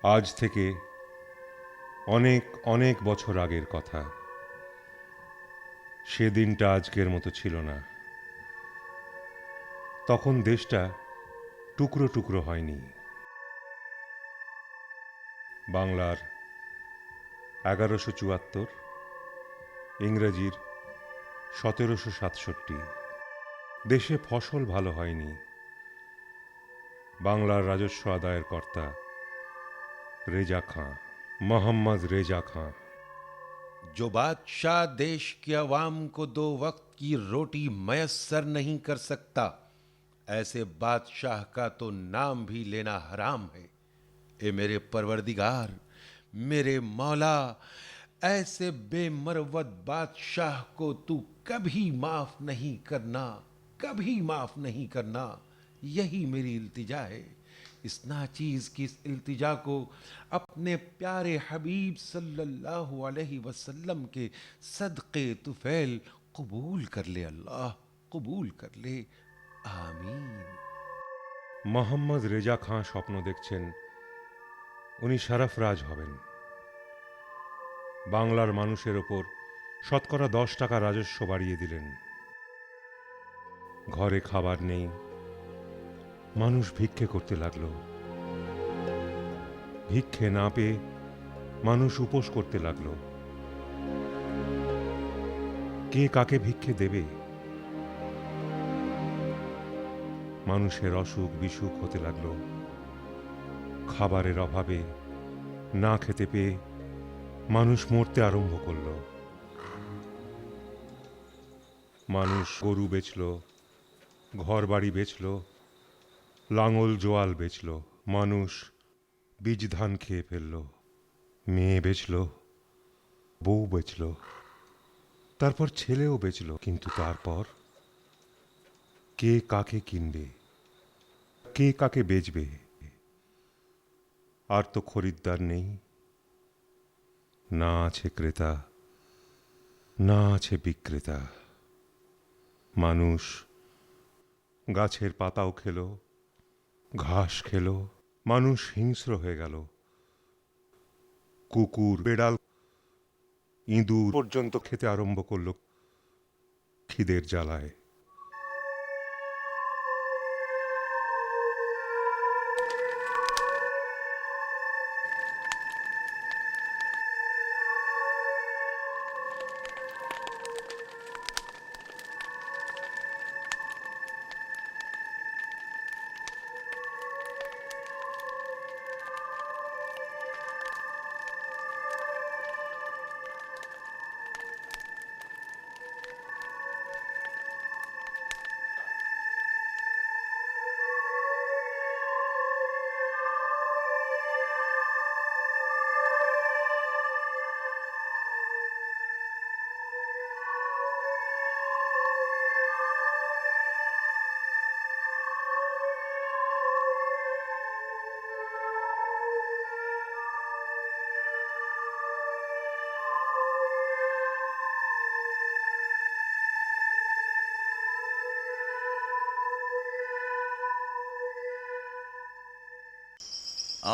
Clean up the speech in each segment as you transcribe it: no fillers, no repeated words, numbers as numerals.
আজ থেকে অনেক অনেক বছর আগের কথা। সে দিনটা আজকের মতো ছিল না। তখন দেশটা টুকরো টুকরো হয়নি। বাংলার 1174, ইংরেজির 1767। দেশে ফসল ভালো হয়নি। বাংলার রাজস্ব আদায়ের কর্তা রেজা খাঁ, মোহাম্মদ রেজা খাঁ। जो बादशाह देश की आवाम को दो वक्त की रोटी मयस्सर नहीं कर सकता, ऐसे बादशाह का तो नाम भी लेना हराम है। ए मेरे परवरदिगार, मेरे मौला, ऐसे बेमरवत बादशाह को तू कभी माफ नहीं करना, कभी माफ नहीं करना। यही मेरी इल्तिजा है। इस नाचीज की इस इल्तिजा को अपने प्यारे हबीब सल्लल्लाहु अलैहि वसल्लम के सदक़े तुफैल कबूल कर ले अल्लाह, कबूल कर ले। आमीन। মোহাম্মদ রেজা খাঁ স্বপ্ন দেখছেন উনি সারাফরাজ হবেন। বাংলার মানুষের ওপর শতকরা 10 টাকা রাজস্ব বাড়িয়ে দিলেন। ঘরে খাবার নেই, মানুষ ভিক্ষে করতে লাগলো। ভিক্ষে না পেয়ে মানুষ উপোস করতে লাগলো। কে কাকে ভিক্ষে দেবে? মানুষের অসুখ বিসুখ হতে লাগলো। খাবারের অভাবে না খেতে পেয়ে মানুষ মরতে আরম্ভ করল। মানুষ গরু বেচল, ঘর বাড়ি বেচল, লাঙল জোয়াল বেচল। মানুষ বীজ ধান খেয়ে ফেলল, মেয়ে বেচল, বউ বেচল, তারপর ছেলেও বেচল। কিন্তু তারপর কে কাকে কিনবে, কে কাকে বেচবে? আর তো খরিদ্দার নেই, না আছে ক্রেতা, না আছে বিক্রেতা। মানুষ গাছের পাতাও খেলো, ঘাস খেলো। মানুষ হিংস্র হয়ে গেল। কুকুর, বেড়াল, ইঁদুর পর্যন্ত খেতে আরম্ভ করল খিদের জ্বালায়।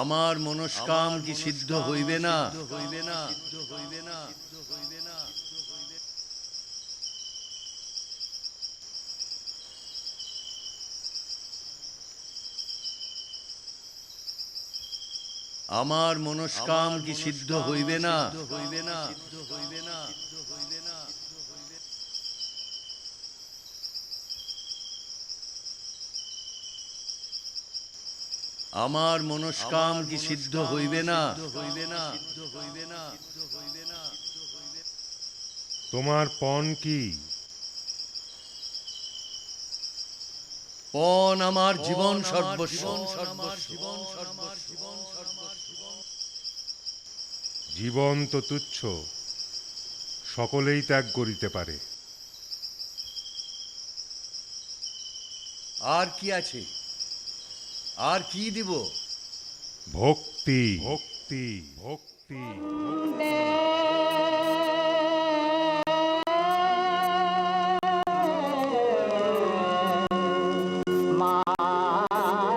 আমার মনস্কাম কি সিদ্ধ হইবে না? আমার মনস্কাম কি সিদ্ধ হইবে না? আমার মনস্কাম কি সিদ্ধ হইবে না? তোমার পণ কি? পণ আমার জীবন সর্বস্ব। জীবন তো তুচ্ছ, সকলেই ত্যাগ করিতে পারে। আর কি আছে? আর কি দিব? ভক্তি, ভক্তি, ভক্তি। मातरम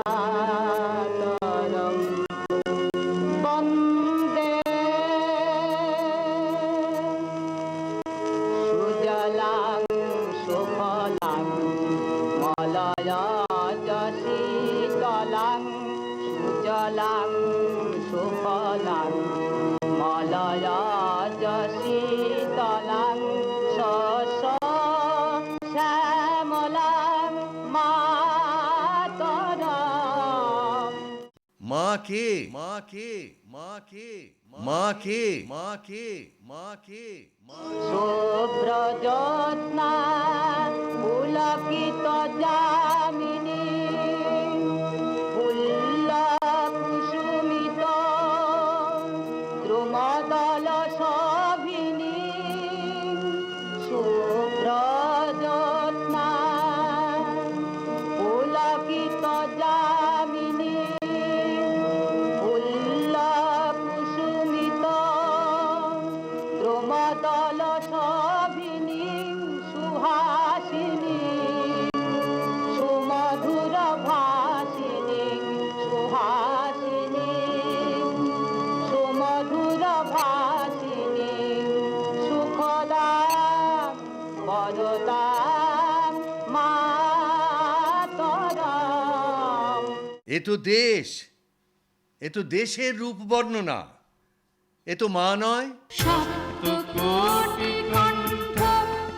শীতলাং সুজলাং সুফলাং মলয়জ শীতলাং শস্য শ্যামলাং মাতরম। মা কে? মা কে? মা কে? মা কে? মা কে? মা কে? শুভ্রজ্যোৎস্না পুলকিত যামিনী কুসুমিত দ্রুমদল শোভিনী। শুভ্রজ্যোৎস্না পুলকিত যামিনী কুসুমিত দ্রুমদল শোভিনী সুহাসিনী সুমধুর ভাসিনী সুহাসিনী সুমধুর ভাসিনী সুখদা বরদা মাতরম। এ তো দেশ, এ তো দেশের রূপ বর্ণনা, এ তো মা নয়। সপ্তকোটি কণ্ঠ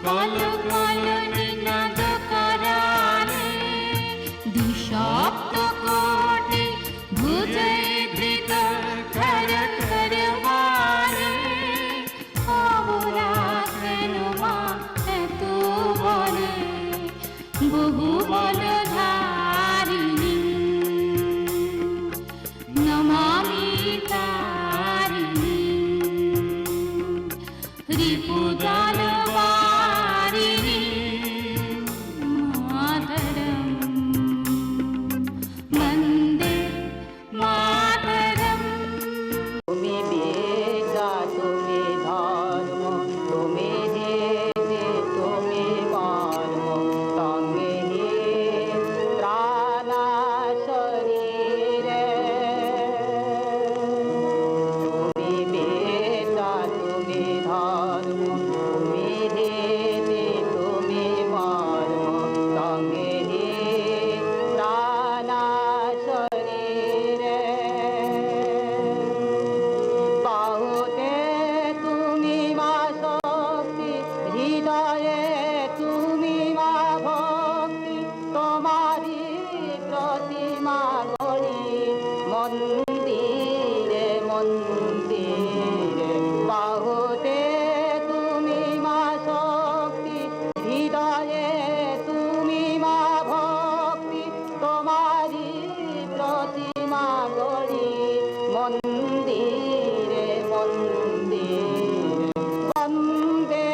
কল কল নিনাদ করালে, দ্বিসপ্ত কোটি ভুজে ধৃত খর খর মারে। অবলা কেন মা এত বলে, বহু বলধারিণী নমামি তারিণী। রিপুদল বারিণী মাতরম বন্দে মাতরম। তুমি বেদা তুমি ধর্ম তুমি হেতে তুমি মর্ম তঙ্গে হে প্রাণা শরীরে। তুমি বেদা তুমি ধর্ম তুমি হেতে তুমি মর্ম তঙ্গে হে প্রাণা শরীরে। বাহুতে তুমি মা শক্তি হৃদয়ে তুমি মা ভক্তি। তোমারি প্রতিমা গড়ি মন্দিরে মন্দিরে। বাহুতে তুমি মা শক্তি হৃদয়ে তুমি মা ভক্তি। তোমারি প্রতিমা গড়ি মন্দিরে মন্দিরে। বন্দে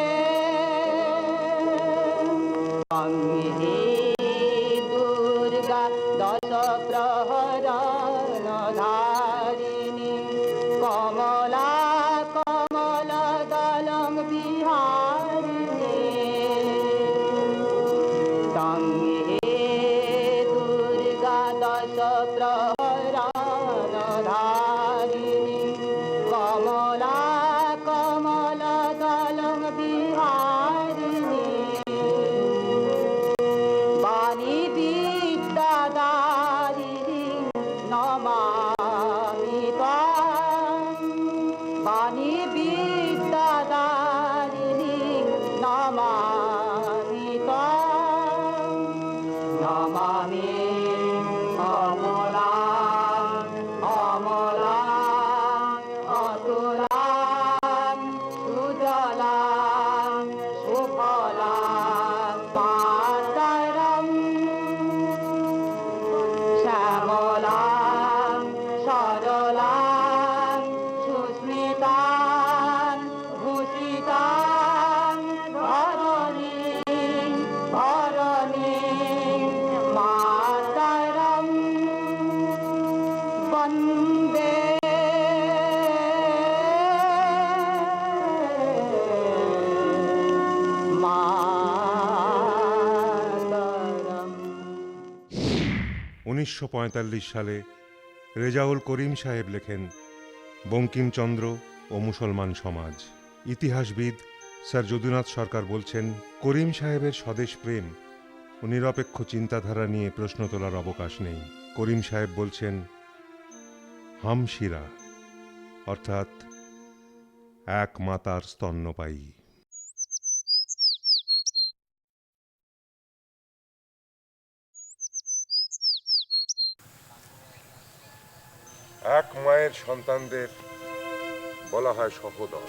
অঙ্গে দুর্গা দশ প্রহরণ ধারিণী কমলা কমল দলং বিহারিণী। তঙ্গে দুর্গা দশ প্রহরণ ধারিণী কমলা কমল দলং বিহারিণী। বাণী বিদ্যাদারিণী নমামি ত্বাং। বাণী বিদ্যাদারিণী নমামি ত্বাং। নমামি অমলা অমলা অতুলা সুজলা সুফলা মাতরম। শ্যামলা সরলা সুস্মিতা ভূষিতা ধরণী ধরণী মাতরম বন্দে মাতরম। 1945 সালে রেজাউল করিম সাহেব লেখেন বঙ্কিমচন্দ্র ও মুসলমান সমাজ। ইতিহাসবিদ স্যার যদুনাথ সরকার বলছেন, করিম সাহেবের স্বদেশ প্রেম ও নিরপেক্ষ চিন্তাধারা নিয়ে প্রশ্ন তোলার অবকাশ নেই। করিম সাহেব বলছেন হামশিরা, অর্থাৎ এক মাতার স্তন্যপায়ী। এক মায়ের সন্তানদের বলা হয় সহোদর।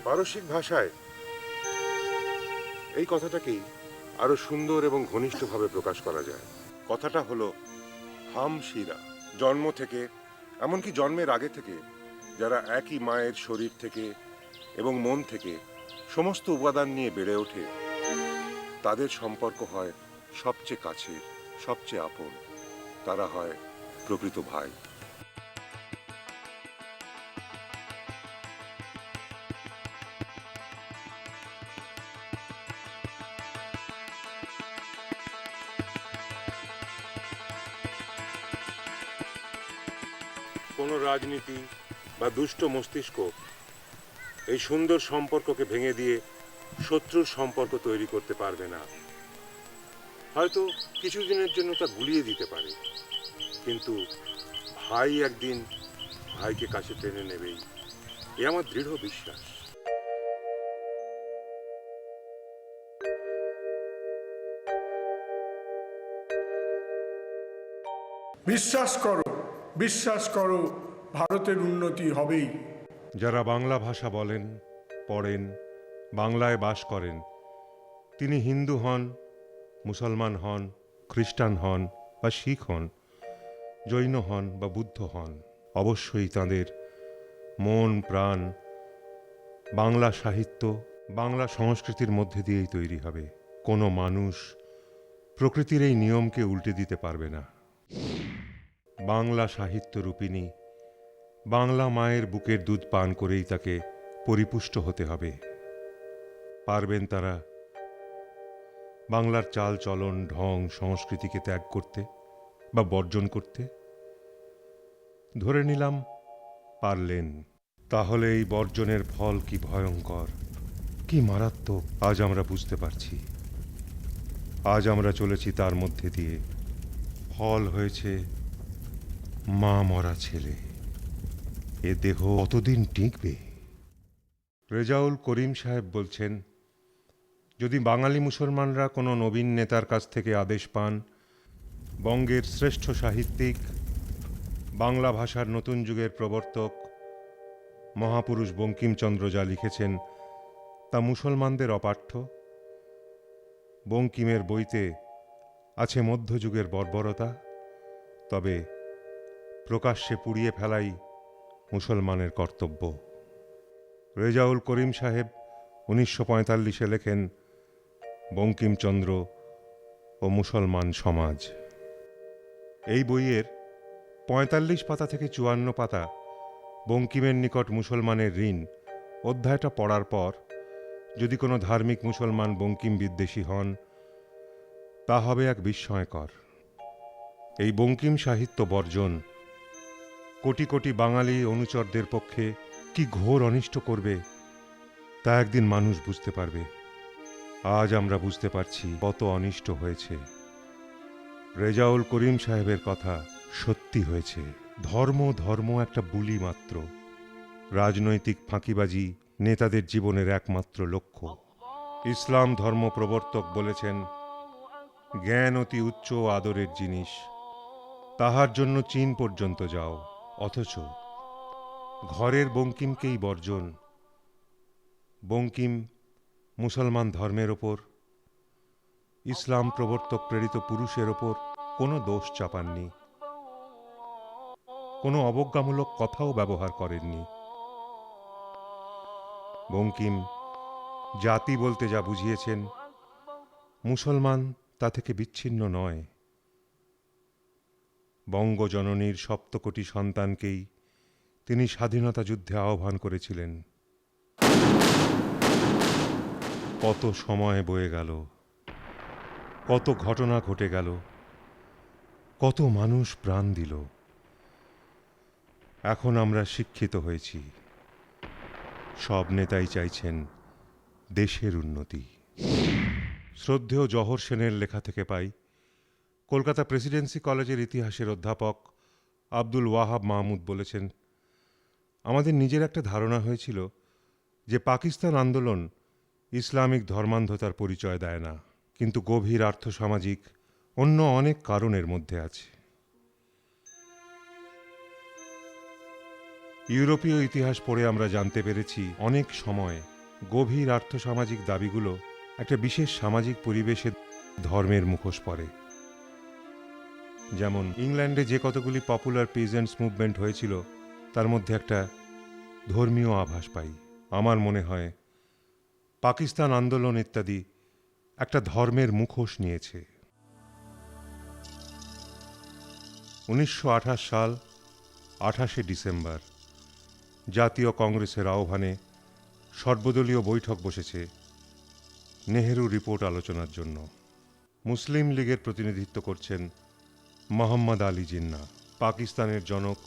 পারসিক ভাষায় এই কথাটাকেই আরো সুন্দর এবং ঘনিষ্ঠভাবে প্রকাশ করা যায়। কথাটা হলো হামশিরা। জন্ম থেকে, এমনকি জন্মের আগে থেকে যারা একই মায়ের শরীর থেকে এবং মন থেকে সমস্ত উপাদান নিয়ে বেড়ে ওঠে, তাদের সম্পর্ক হয় সবচেয়ে কাছের, সবচেয়ে আপন। তারা হয় প্রকৃত ভাই। কোনো রাজনীতি বা দুষ্ট মস্তিষ্ক এই সুন্দর সম্পর্ককে ভেঙে দিয়ে শত্রুর সম্পর্ক তৈরি করতে পারবে না। হয়তো কিছুদিনের জন্য তা গুলিয়ে দিতে পারে, কিন্তু ভাই একদিন ভাইকে কাছে টেনে নেবেই, এ আমার দৃঢ় বিশ্বাস। বিশ্বাস করো ভারতের উন্নতি হবেই। যারা বাংলা ভাষা বলেন, পড়েন, বাংলায় বাস করেন, তিনি হিন্দু হন, মুসলমান হন, খ্রিস্টান হন বা শিখ হন, জৈন হন বা বুদ্ধ হন, অবশ্যই তাঁদের মন প্রাণ বাংলা সাহিত্য, বাংলা সংস্কৃতির মধ্যে দিয়েই তৈরি হবে। কোনো মানুষ প্রকৃতির এই নিয়মকে উল্টে দিতে পারবে না। বাংলা সাহিত্য রূপিণী বাংলা মায়ের বুকের দুধ পান করেই তাকে পরিপুষ্ট হতে হবে। পারবেন তারা বাংলার চাল চলন, ঢং, সংস্কৃতিকে ত্যাগ করতে বা বর্জন করতে? ধরে নিলাম পারলেন। তাহলে এই বর্জনের ফল কি ভয়ঙ্কর, কি মারাত্মক আজ আমরা বুঝতে পারছি। আজ আমরা চলেছি তার মধ্যে দিয়ে। ফল হয়েছে মা মরা ছেলে। এ দেহ কতদিন টিকবে? রেজাউল করিম সাহেব বলছেন, যদি বাঙালি মুসলমানরা কোনো নবীন নেতার কাছ থেকে আদেশ পান, বঙ্গের শ্রেষ্ঠ সাহিত্যিক, বাংলা ভাষার নতুন যুগের প্রবর্তক মহাপুরুষ বঙ্কিমচন্দ্র যা লিখেছেন তা মুসলমানদের অপাঠ্য। বঙ্কিমের বইতে আছে মধ্যযুগের বর্বরতা, তবে প্রকাশ্যে পুড়িয়ে ফেলাই মুসলমানের কর্তব্য। রেজাউল করিম সাহেব 1945-এ লেখেন বঙ্কিমচন্দ্র ও মুসলমান সমাজ। এই বইয়ের 45 পাতা থেকে 54 পাতা বঙ্কিমের নিকট মুসলমানের ঋণ অধ্যায়টা পড়ার পর যদি কোনো ধার্মিক মুসলমান বঙ্কিম বিদ্বেষী হন, তা হবে এক বিস্ময়কর। এই বঙ্কিম সাহিত্য বর্জন কোটি কোটি বাঙালি অনুচরদের পক্ষে কি ঘোর অনিষ্ট করবে, তা একদিন মানুষ বুঝতে পারবে। আজ আমরা বুঝতে পারছি কত অনিষ্ট হয়েছে। রেজাউল করিম সাহেবের কথা সত্যি হয়েছে। ধর্ম ধর্ম একটা বুলি মাত্র। রাজনৈতিক ফাঁকিবাজি নেতাদের জীবনের একমাত্র লক্ষ্য। ইসলাম ধর্ম প্রবর্তক বলেছেন, জ্ঞান অতি উচ্চ আদরের জিনিস, তাহার জন্য চীন পর্যন্ত যাও। অথচ ঘরের বঙ্কিমকেই বর্জন। বঙ্কিম মুসলমান ধর্মের ওপর, ইসলাম প্রবর্তক প্রেরিত পুরুষের ওপর কোনো দোষ চাপাননি, কোনো অবজ্ঞামূলক কথাও ব্যবহার করেননি। বঙ্কিম জাতি বলতে যা বুঝিয়েছেন, মুসলমান তা থেকে বিচ্ছিন্ন নয়। বঙ্গজননীর সপ্তকোটি সন্তানকেই তিনি স্বাধীনতা যুদ্ধে আহ্বান করেছিলেন। কত সময় বয়ে গেল, কত ঘটনা ঘটে গেল, কত মানুষ প্রাণ দিল। এখন আমরা শিক্ষিত হয়েছি, সব নেতাই চাইছেন দেশের উন্নতি। শ্রদ্ধেয় জহর সেনের লেখা থেকে পাই। কলকাতা প্রেসিডেন্সি কলেজের ইতিহাসের অধ্যাপক আব্দুল ওয়াহাব মাহমুদ বলেছেন, আমাদের নিজের একটা ধারণা হয়েছিল যে পাকিস্তান আন্দোলন ইসলামিক ধর্মান্ধতার পরিচয় দেয় না, কিন্তু গভীর আর্থসামাজিক অন্য অনেক কারণের মধ্যে আছে। ইউরোপীয় ইতিহাস পড়ে আমরা জানতে পেরেছি অনেক সময় গভীর আর্থসামাজিক দাবিগুলো একটা বিশেষ সামাজিক পরিবেশে ধর্মের মুখোশ পরে। যেমন ইংল্যান্ডে যে কতগুলি পপুলার পিজেন্টস মুভমেন্ট হয়েছিল তার মধ্যে একটা ধর্মীয় আভাস পাই। আমার মনে হয় পাকিস্তান আন্দোলন ইত্যাদি একটা ধর্মের মুখোশ নিয়েছে। 1928 সাল 28শে ডিসেম্বর জাতীয় কংগ্রেসের আহ্বানে সর্বদলীয় বৈঠক বসেছে নেহেরু রিপোর্ট আলোচনার জন্য। মুসলিম লীগের প্রতিনিধিত্ব করছেন মোহাম্মদ আলী জিন্নাহ। পাকিস্তানের জনক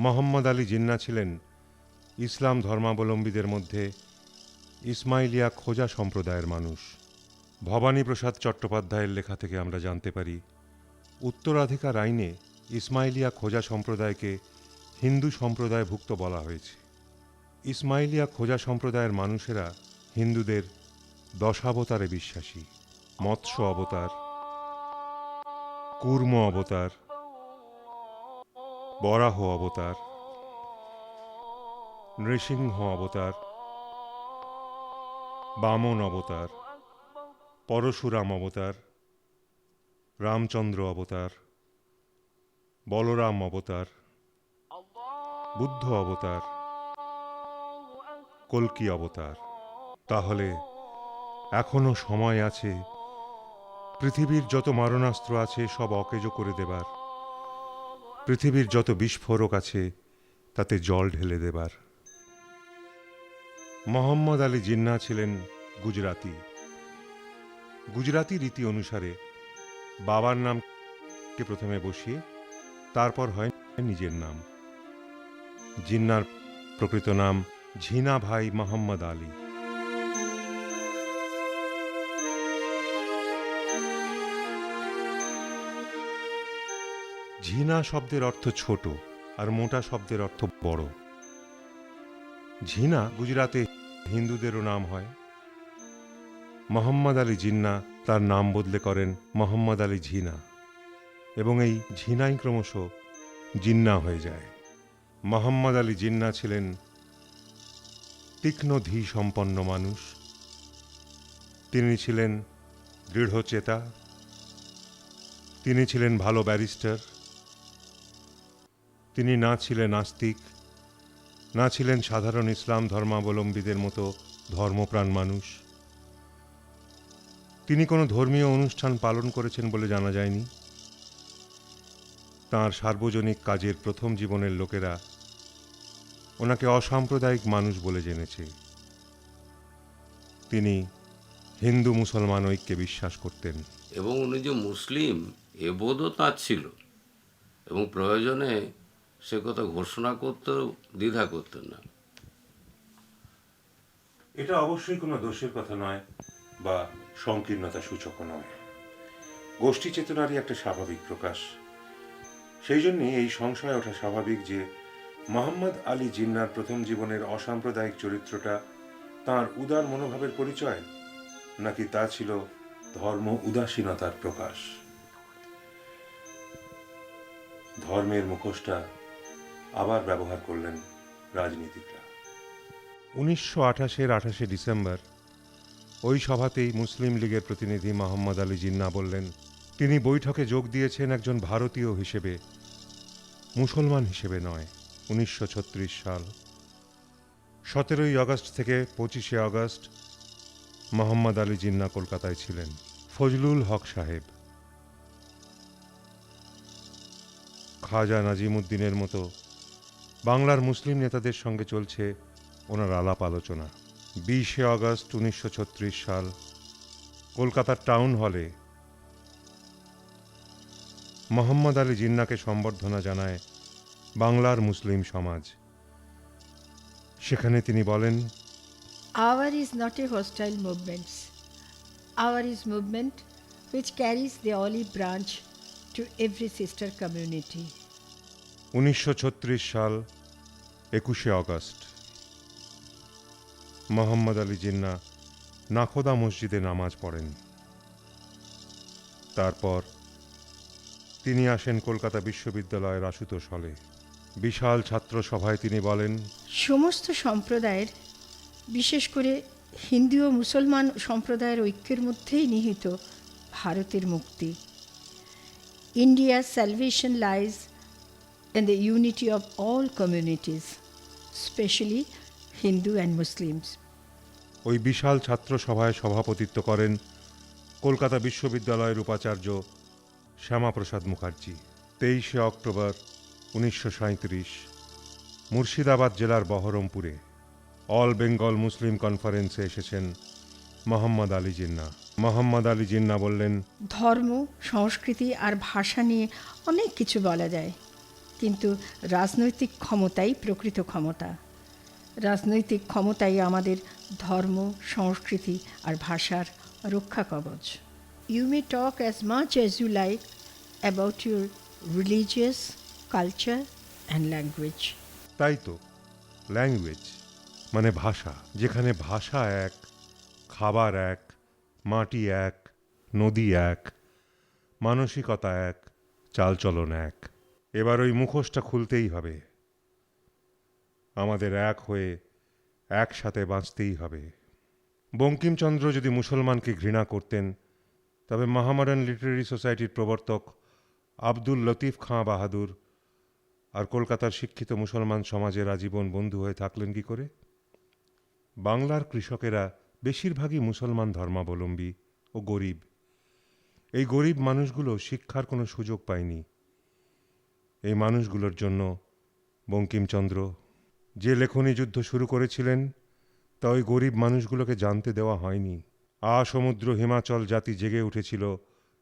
মোহাম্মদ আলী জিন্নাহ ছিলেন ইসলাম ধর্মাবলম্বীদের মধ্যে ইসমাইলিয়া খোজা সম্প্রদায়ের মানুষ। ভবানীপ্রসাদ চট্টোপাধ্যায়ের লেখা থেকে আমরা জানতে পারি, উত্তরাধিকার আইনে ইসমাইলিয়া খোজা সম্প্রদায়কে হিন্দু সম্প্রদায়ভুক্ত বলা হয়েছে। ইসমাইলিয়া খোজা সম্প্রদায়ের মানুষেরা হিন্দুদের দশাবতারে বিশ্বাসী। মৎস্য অবতার, কুর্ম অবতার, বরাহ অবতার, নৃসিংহ অবতার, বামন অবতার, পরশুরাম অবতার, রামচন্দ্র অবতার, বলরাম অবতার, বুদ্ধ অবতার, কল্কি অবতার। তাহলে এখনো সময় আছে পৃথিবীর যত মারণাস্ত্র আছে সব অকেজো করে দেবার, পৃথিবীর যত বিস্ফোরক আছে তাতে জল ঢেলে দেবার। মোহাম্মদ আলী জিন্নাহ ছিলেন গুজরাতি। গুজরাতি রীতি অনুসারে বাবার নামকে প্রথমে বসিয়ে তারপর হয় নিজের নাম। জিন্নাহর প্রকৃত নাম ঝিনা ভাই মোহাম্মদ আলী। ঝিনা শব্দের অর্থ ছোট আর মোটা শব্দের অর্থ বড়। ঝিনা গুজরাতে হিন্দুদেরও নাম হয়। মোহাম্মদ আলী জিন্নাহ তার নাম বদলে করেন মোহাম্মদ আলী ঝিনা, এবং এই ঝিনাই ক্রমশ জিন্নাহ হয়ে যায়। মোহাম্মদ আলী জিন্নাহ ছিলেন তীক্ষ্ণ ধী সম্পন্ন মানুষ। তিনি ছিলেন দৃঢ়চেতা, তিনি ছিলেন ভালো ব্যারিস্টার। তিনি না ছিলেন নাস্তিক, না ছিলেন সাধারণ ইসলাম ধর্মাবলম্বীদের মতো ধর্মপ্রাণ মানুষ। তিনি কোনো ধর্মীয় অনুষ্ঠান পালন করেছেন বলে জানা যায়নি। তাঁর সার্বজনিক কাজের প্রথম জীবনের লোকেরা ওনাকে অসাম্প্রদায়িক মানুষ বলে জেনেছে। তিনি হিন্দু মুসলমান ঐক্যে বিশ্বাস করতেন। এবং উনি যে মুসলিম এ বোধও তাঁর ছিল, এবং প্রয়োজনে সে কথা ঘোষণা করতেও দ্বিধা করতেন না। এটা অবশ্যই কোনো দোষের কথা নয় বা সংকীর্ণতা সূচক নয়, গোষ্ঠী চেতনারই একটা স্বাভাবিক প্রকাশ। সেই জন্যে এই সংশয় ওঠা স্বাভাবিক যে মোহাম্মদ আলী জিন্নাহর প্রথম জীবনের অসাম্প্রদায়িক চরিত্রটা তাঁর উদার মনোভাবের পরিচয়, নাকি তা ছিল ধর্ম উদাসীনতার প্রকাশ। ধর্মের মুখোশটা আবার ব্যবহার করলেন রাজনীতিকরা। 1928-এর 28শে ডিসেম্বর ওই সভাতেই মুসলিম লীগের প্রতিনিধি মোহাম্মদ আলী জিন্নাহ বললেন, তিনি বৈঠকে যোগ দিয়েছেন একজন ভারতীয় হিসেবে, মুসলমান হিসেবে নয়। 1936 সাল 17ই আগস্ট থেকে 25শে আগস্ট মোহাম্মদ আলী জিন্নাহ কলকাতায় ছিলেন। ফজলুল হক সাহেব, খাজা নাজিমুদ্দিনের মতো বাংলার মুসলিম নেতাদের সঙ্গে চলছে ওনার আলাপ আলোচনা। 20শে আগস্ট 1936 সাল কলকাতার টাউন হলে মোহাম্মদ আলী জিন্নাহকে সম্বর্ধনা জানায় বাংলার মুসলিম সমাজ। সেখানে তিনি বলেন, Our is not a hostile movement. Our is movement which carries the olive branch to every sister community. 1936 সাল 21শে আগস্ট মোহাম্মদ আলী জিন্নাহ নাখোদা মসজিদে নামাজ পড়েন। তারপর তিনি আসেন কলকাতা বিশ্ববিদ্যালয়ের আশুতোষ হলে। বিশাল ছাত্র সভায় তিনি বলেন, সমস্ত সম্প্রদায়ের, বিশেষ করে হিন্দু ও মুসলমান সম্প্রদায়ের ঐক্যের মধ্যেই নিহিত ভারতের মুক্তি। India's salvation lies in the unity of all communities, especially Hindu and Muslims. ওই বিশাল ছাত্র সভায় সভাপতিত্ব করেন কলকাতা বিশ্ববিদ্যালয়ের উপাচার্য শ্যামাপ্রসাদ মুখার্জি। 23শে অক্টোবর 1937 মুর্শিদাবাদ জেলার বহরমপুরে অল বেঙ্গল মুসলিম কনফারেন্সে এসেছেন মোহাম্মদ আলী জিন্নাহ। মোহাম্মদ আলী জিন্নাহ বললেন, ধর্ম, সংস্কৃতি আর ভাষা নিয়ে অনেক কিছু বলা যায়, কিন্তু রাজনৈতিক ক্ষমতাই প্রকৃত ক্ষমতা। রাজনৈতিক ক্ষমতাই আমাদের ধর্ম, সংস্কৃতি আর ভাষার রক্ষা কবচ। You may talk as much as you like about your religious culture and language. তাই তো, ল্যাঙ্গুয়েজ মানে ভাষা, যেখানে ভাষা এক, খাবার এক, মাটি এক, নদী এক, মানসিকতা এক, চালচলন এক। এবার ওই মুখোশটা খুলতেই হবে। আমাদের এক হয়ে একসাথে বাঁচতেই হবে। বঙ্কিমচন্দ্র যদি মুসলমানকে ঘৃণা করতেন, তবে মহামডার্ন লিটারেরি সোসাইটির প্রবর্তক আব্দুল লতিফ খাঁ বাহাদুর আর কলকাতার শিক্ষিত মুসলমান সমাজের আজীবন বন্ধু হয়ে থাকলেন কি করে? বাংলার কৃষকেরা বেশিরভাগই মুসলমান ধর্মাবলম্বী ও গরিব। এই গরিব মানুষগুলো শিক্ষার কোনো সুযোগ পায়নি। এই মানুষগুলোর জন্য বঙ্কিমচন্দ্র যে লেখনী যুদ্ধ শুরু করেছিলেন, তা ওই গরিব মানুষগুলোকে জানতে দেওয়া হয়নি। সমুদ্র হিমাচল জাতি জেগে উঠেছিল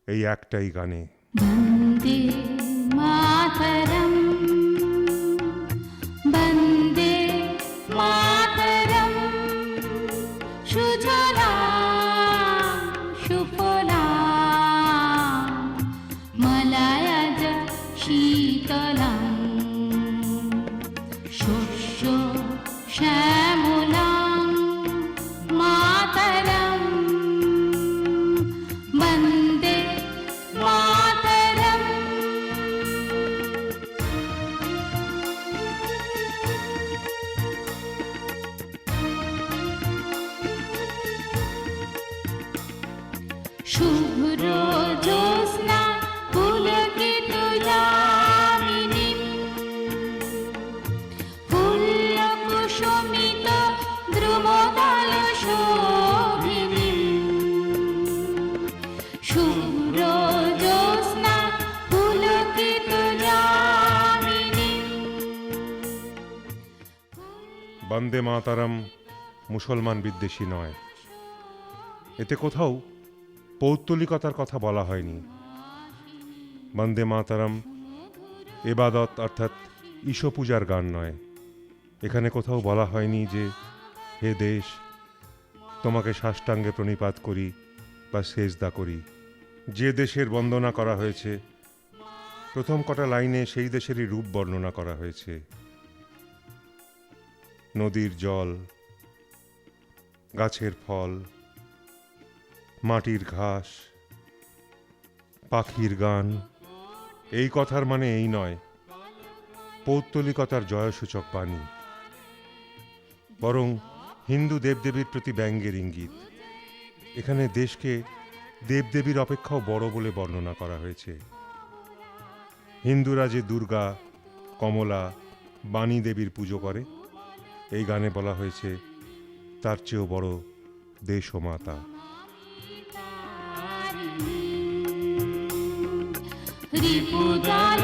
এই একটাই গানে। বন্দে মাতরম, বন্দে মাতরম, সুজলাম সুফলাম মলয়জ শীতলাম, শস্য শ্যামলাম মাতরম, বন্দে মাতরম। শুভ্র জ্যোৎস্না পুলকিত যামিনী, ফুল্ল কুসুমিত দ্রুমদল শোভিনী, শুভ্র জ্যোৎস্না পুলকিত যামিনী। বন্দে মাতারম মুসলমান বিদ্বেষী নয়। এতে কোথাও পৌত্তলিকতার কথা বলা হয়নি। বন্দে মাতারম এবাদত অর্থাৎ ঈশ পূজার গান নয়। এখানে কোথাও বলা হয়নি যে, হে দেশ, তোমাকে সাষ্টাঙ্গে প্রণিপাত করি বা সেজদা করি। যে দেশের বন্দনা করা হয়েছে, প্রথম কটা লাইনে সেই দেশেরই রূপ বর্ণনা করা হয়েছে। নদীর জল, গাছের ফল, মাটির ঘাস, পাখির গান। এই কথার মানে এই নয় পৌত্তলিকতার জয়সূচক বাণী, বরং হিন্দু দেবদেবীর প্রতি ব্যঙ্গের ইঙ্গিত। এখানে দেশকে দেবদেবীর অপেক্ষাও বড় বলে বর্ণনা করা হয়েছে। হিন্দুরা যে দুর্গা, কমলা, বাণী দেবীর পুজো করে, এই গানে বলা হয়েছে তার চেয়েও বড় দেশ ও মাতা। রিপুজাল